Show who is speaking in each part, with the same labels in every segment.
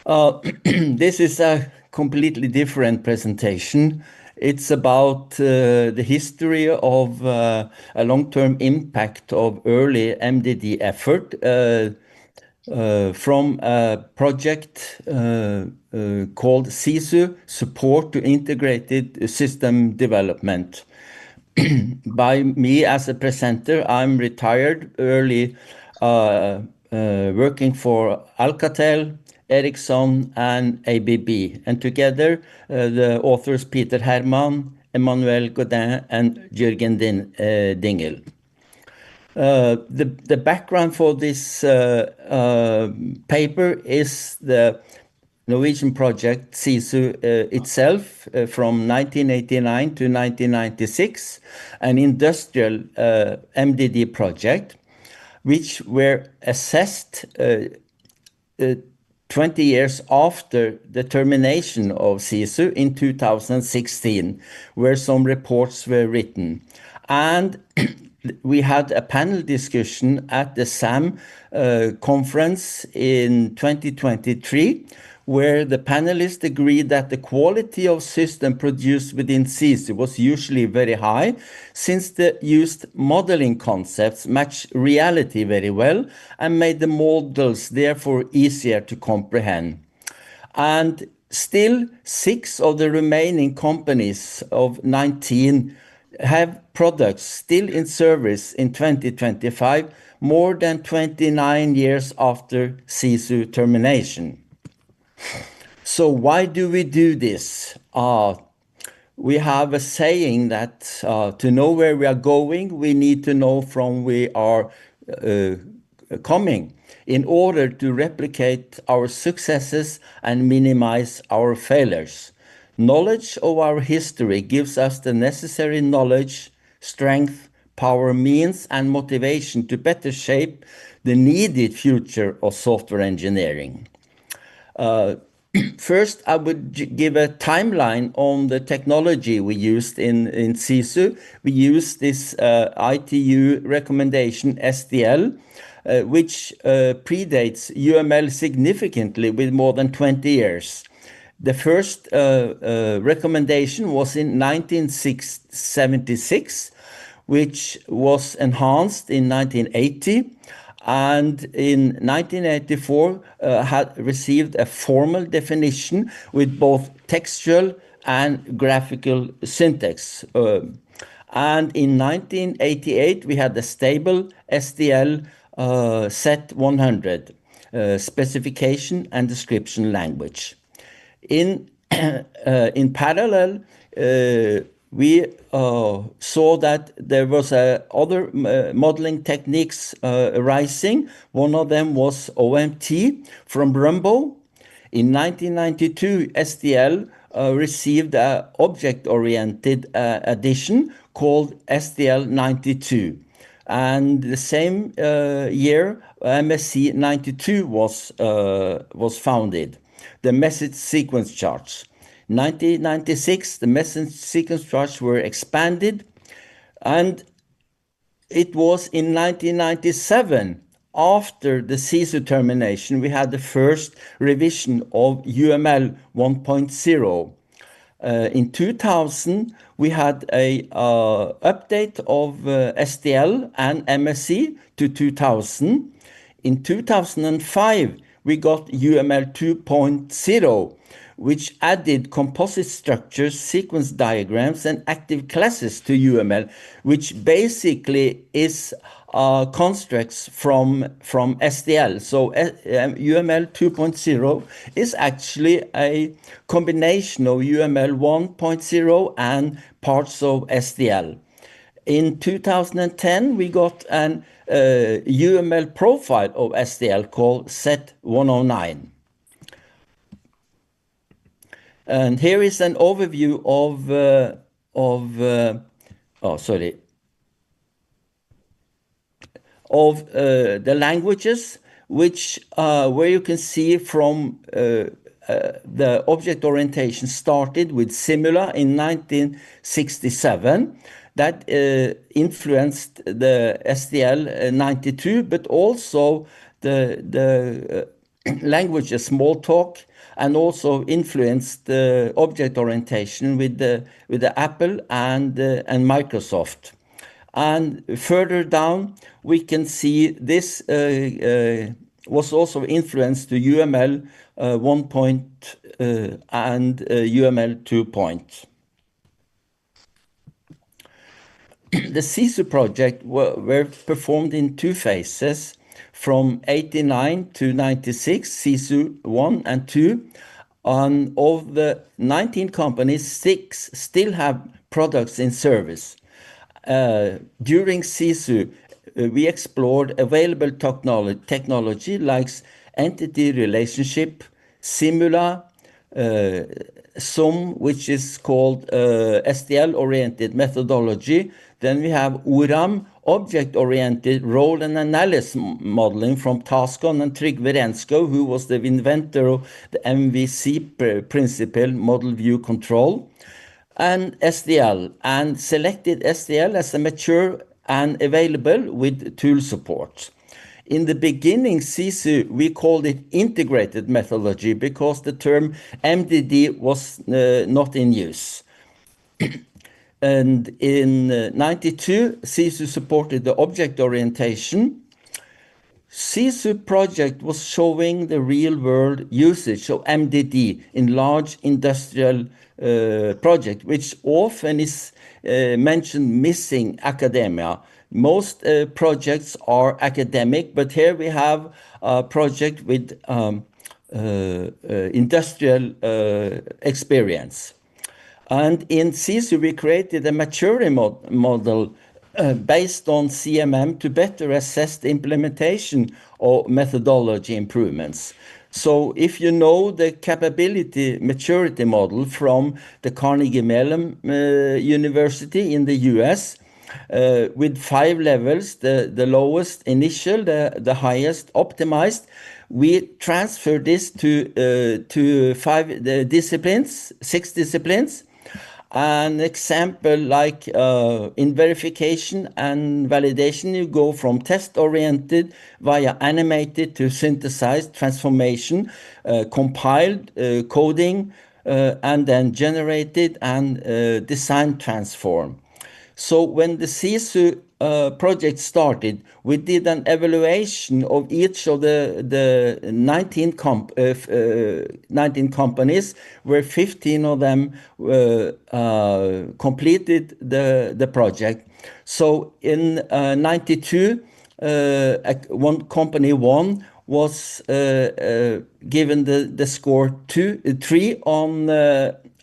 Speaker 1: This is a completely different presentation. It's about the history of a long-term impact of early MDD effort from a project called SISU, Support to Integrated System Development. By me as a presenter, I'm retired early, working for Alcatel, Ericsson, and ABB. And together, the authors Peter Hermann, Emmanuel Godin, and Jürgen Dingel. The background for this paper is the Norwegian project SISU itself from 1989 to 1996, an industrial MDD project, which were assessed 20 years after the termination of SISU in 2016, where some reports were written. And we had a panel discussion at the SAM conference in 2023, where the panelists agreed that the quality of system produced within SISU was usually very high, since the used modeling concepts match reality very well and made the models therefore easier to comprehend. And still, 6 of the remaining companies of 19 have products still in service in 2025, more than 29 years after SISU termination. So why do we do this? We have a saying that to know where we are going, we need to know from we are coming in order to replicate our successes and minimize our failures. Knowledge of our history gives us the necessary knowledge, strength, power, means, and motivation to better shape the needed future of software engineering. First, I would give a timeline on the technology we used in SISU. We used this ITU recommendation SDL, which predates UML significantly with more than 20 years. The first recommendation was in 1976, which was enhanced in 1980. And in 1984 had received a formal definition with both textual and graphical syntax. And in 1988 we had the stable SDL set 100 specification and description language. In parallel, we saw that there was other modeling techniques arising. One of them was OMT from Brumbo. In 1992, SDL received an object-oriented addition called SDL 92. And the same year, MSc 92 was founded. The message sequence charts. 1996, the message sequence charts were expanded, and it was in 1997, after the SISU termination, we had the first revision of UML 1.0. In 2000, we had a update of SDL and MSc to 2000. In 2005, we got UML 2.0, which added composite structures, sequence diagrams, and active classes to UML, which basically is constructs from SDL. So UML 2.0 is actually a combination of UML 1.0 and parts of SDL. In 2010, we got an UML profile of SDL called Set 109. And here is an overview of the languages, which where you can see from the object orientation started with Simula in 1967. That influenced the SDL 92, but also the language as small talk, and also influenced object orientation with the Apple and Microsoft. And further down, we can see this was also influenced to UML 1 point and UML 2 point. The SISU project were performed in two phases, from 89 to 96, SISU 1 and 2. Of the 19 companies, 6 still have products in service. During SISU, we explored available technology like entity relationship, Simula, SOM, which is called STL-oriented methodology. Then we have ORAM, object-oriented role and analysis modeling from Tascon and Trygve Renskov, who was the inventor of the MVC principle, model view control, and SDL, and selected SDL as a mature and available with tool support. In the beginning, SISU, we called it integrated methodology because the term MDD was not in use. And in 92, SISU supported the object orientation. SISU project was showing the real-world usage of MDD in large industrial project, which often is mentioned missing academia. Most projects are academic, but here we have a project with industrial experience. And in SISU, we created a maturity model based on CMM to better assess the implementation of methodology improvements. So if you know the capability maturity model from the Carnegie Mellon University in the US, with 5 levels, the lowest initial, the highest optimized, we transfer this to 5 disciplines, 6 disciplines. An example like in verification and validation, you go from test-oriented via animated to synthesized transformation, compiled, coding, and then generated and design transform. So when the SISU project started, we did an evaluation of each of the 19 companies, where 15 of them completed the project. So in 92, one company 1 was given the score 3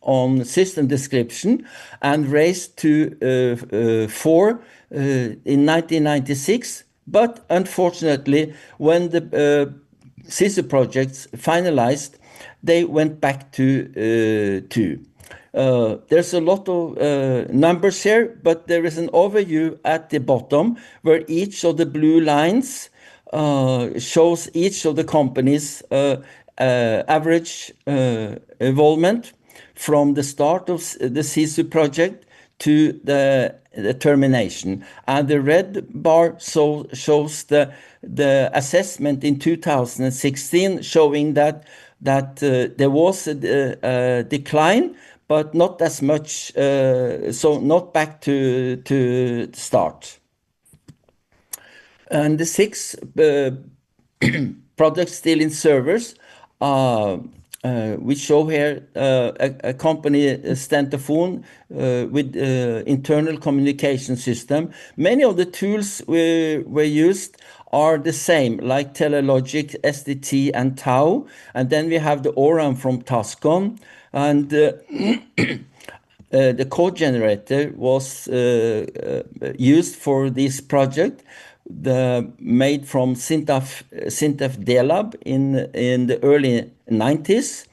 Speaker 1: on system description, and raised to 4 in 1996. But unfortunately, when the SISU projects finalized, they went back to 2. There's a lot of numbers here, but there is an overview at the bottom where each of the blue lines shows each of the companies' average involvement from the start of the SISU project to the termination. And the red bar shows the assessment in 2016, showing that there was a decline, but not as much, so not back to start. And the 6 products still in servers, we show here a company, Stentafon, with internal communication system. Many of the tools were used are the same, like Telelogic, SDT, and Tau. And then we have the ORAM from Tascon. And the code generator was used for this project, made from Sintef DLab in the early 90s.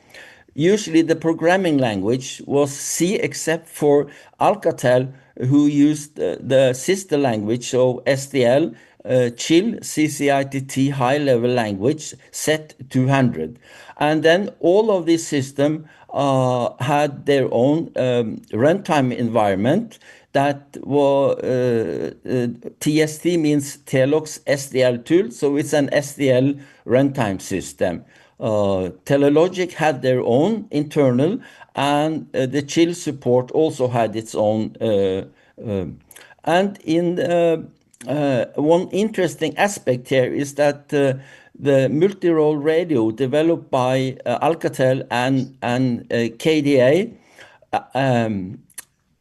Speaker 1: Usually the programming language was C, except for Alcatel, who used the sister language of SDL, CHIL, CCITT high-level language, set 200. And then all of this system had their own runtime environment that was TST means Telox SDL tool, so it's an SDL runtime system. Telelogic had their own internal, and the chill support also had its own. And in one interesting aspect here is that the multi-role radio developed by Alcatel and KDA,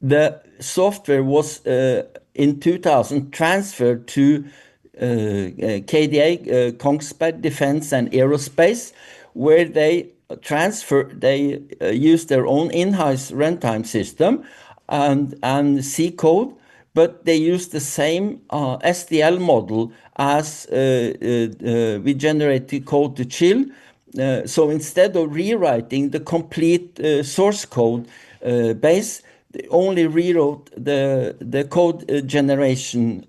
Speaker 1: the software was in 2000 transferred to KDA, Kongsberg Defense and Aerospace, where they used their own in-house runtime system and C code, but they used the same SDL model as we generated code to chill. So instead of rewriting the complete source code base, they only rewrote the code generation.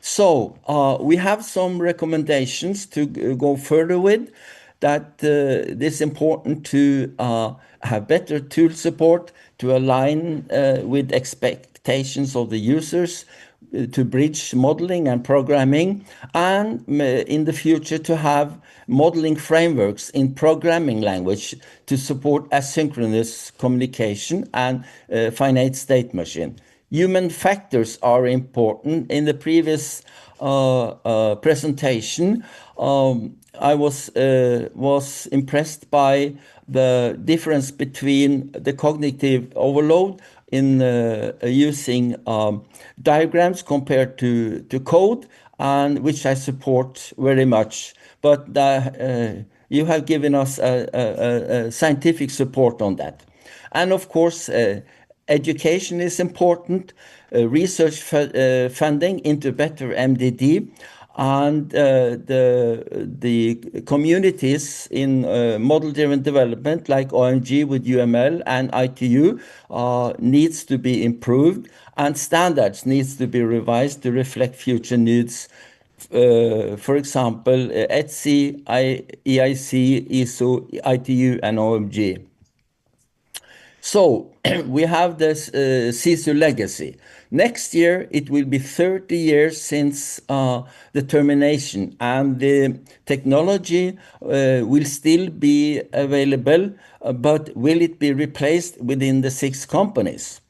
Speaker 1: So we have some recommendations to go further with, that it is important to have better tool support to align with expectations of the users, to bridge modeling and programming, and in the future to have modeling frameworks in programming language to support asynchronous communication and finite state machine. Human factors are important. In the previous presentation, I was impressed by the difference between the cognitive overload in using diagrams compared to code, and which I support very much. But you have given us a scientific support on that. And of course, education is important, research funding into better MDD, and the communities in model-driven development like OMG with UML and ITU needs to be improved, and standards needs to be revised to reflect future needs. For example, ETSI, EIC, ISO, ITU, and OMG. So we have this SISU legacy. Next year, it will be 30 years since the termination, and the technology will still be available, but will it be replaced within the 6 companies?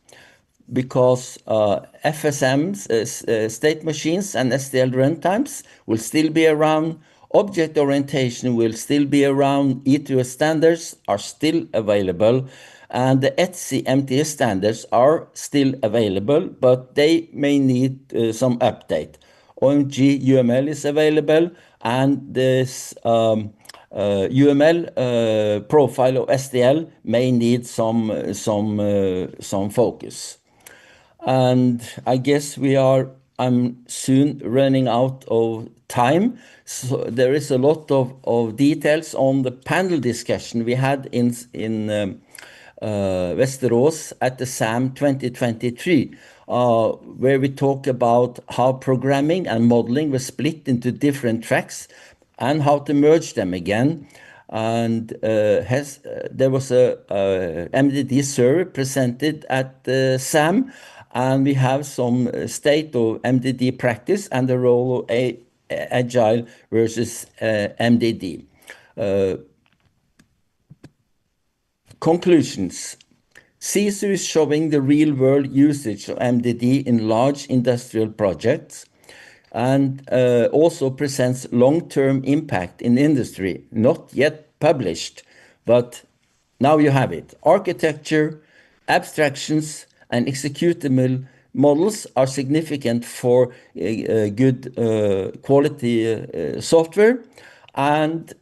Speaker 1: Because FSMs, state machines, and SDL runtimes will still be around. Object orientation will still be around. E2S standards are still available, and the ETSI MTS standards are still available, but they may need some update. OMG UML is available, and this UML profile of SDL may need some focus. And I guess I'm soon running out of time. So there is a lot of details on the panel discussion we had in Västerås at the SAM 2023, where we talk about how programming and modeling were split into different tracks and how to merge them again. And there was a MDD survey presented at the SAM, and we have some state of MDD practice and the role of Agile versus MDD. Conclusions. SISU is showing the real-world usage of MDD in large industrial projects, and also presents long-term impact in industry, not yet published, but now you have it. Architecture, abstractions, and executable models are significant for good quality software, and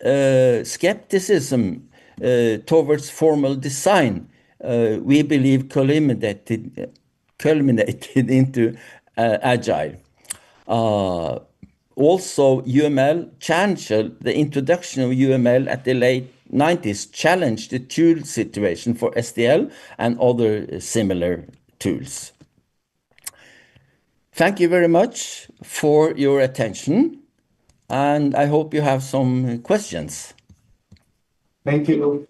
Speaker 1: skepticism towards formal design, we believe culminated into Agile. Also, UML the introduction of UML at the late 90s challenged the tool situation for SDL and other similar tools. Thank you very much for your attention, and I hope you have some questions.
Speaker 2: Thank you.